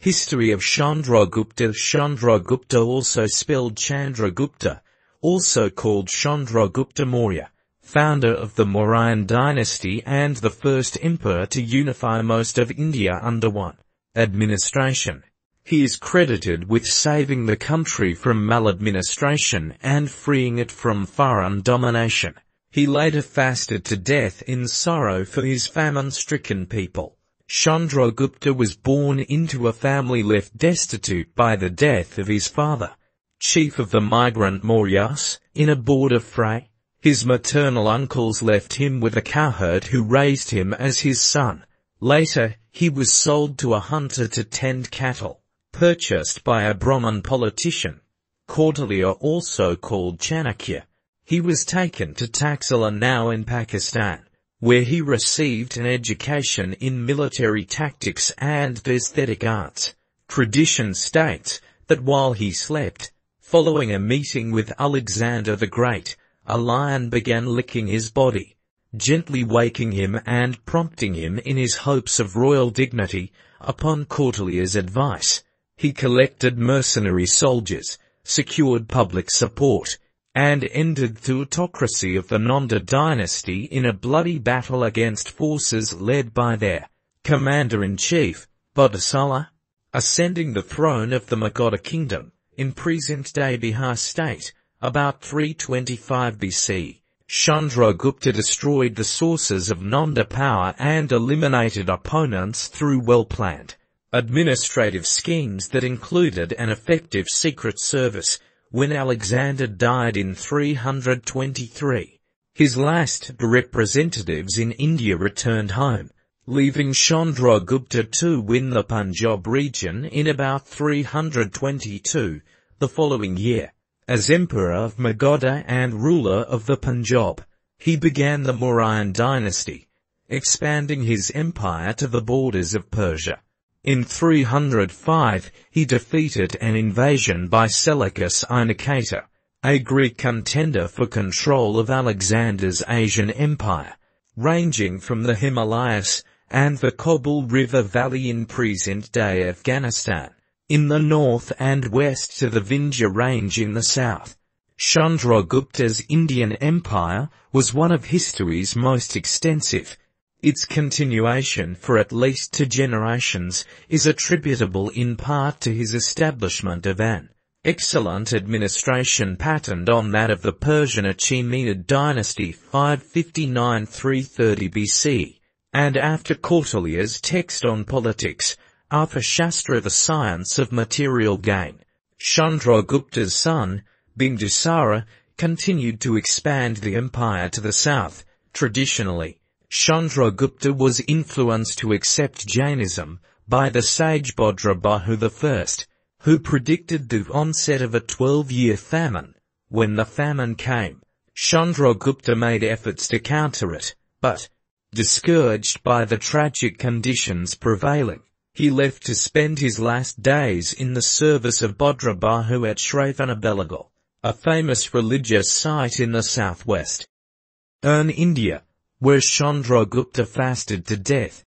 History of Chandragupta. Chandragupta, also spelled Chandragupta, also called Chandragupta Maurya, founder of the Mauryan dynasty and the first emperor to unify most of India under one administration. He is credited with saving the country from maladministration and freeing it from foreign domination. He later fasted to death in sorrow for his famine-stricken people. Chandragupta was born into a family left destitute by the death of his father, chief of the migrant Mauryas, in a border fray. His maternal uncles left him with a cowherd who raised him as his son. Later, he was sold to a hunter to tend cattle, purchased by a Brahman politician, Kautilya, also called Chanakya. He was taken to Taxila, now in Pakistan, where he received an education in military tactics and aesthetic arts. Tradition states that while he slept, following a meeting with Alexander the Great, a lion began licking his body, gently waking him and prompting him in his hopes of royal dignity. Upon Kautilya's advice, he collected mercenary soldiers, secured public support, and ended the autocracy of the Nanda dynasty in a bloody battle against forces led by their commander-in-chief, Bhaddasala. Ascending the throne of the Magadha kingdom, in present-day Bihar state, about 325 BC, Chandragupta destroyed the sources of Nanda power and eliminated opponents through well-planned administrative schemes that included an effective secret service. When Alexander died in 323, his last representatives in India returned home, leaving Chandragupta to win the Punjab region in about 322. The following year, as emperor of Magadha and ruler of the Punjab, he began the Mauryan dynasty, expanding his empire to the borders of Persia. In 305, he defeated an invasion by Seleucus I, a Greek contender for control of Alexander's Asian empire, ranging from the Himalayas and the Kabul River Valley in present-day Afghanistan, in the north and west to the Vindhya Range in the south. Chandragupta's Indian empire was one of history's most extensive. Its continuation for at least 2 generations is attributable in part to his establishment of an excellent administration patterned on that of the Persian Achaemenid dynasty 559–330 BC, and after Kautilya's text on politics, Arthashastra, the science of material gain. Chandragupta's son, Bindusara, continued to expand the empire to the south. Traditionally, Chandragupta was influenced to accept Jainism by the sage Bhadrabahu I, who predicted the onset of a 12-year famine. When the famine came, Chandragupta made efforts to counter it, but, discouraged by the tragic conditions prevailing, he left to spend his last days in the service of Bhadrabahu at Shravanbelagola, a famous religious site in the southwest. India, where Chandragupta fasted to death.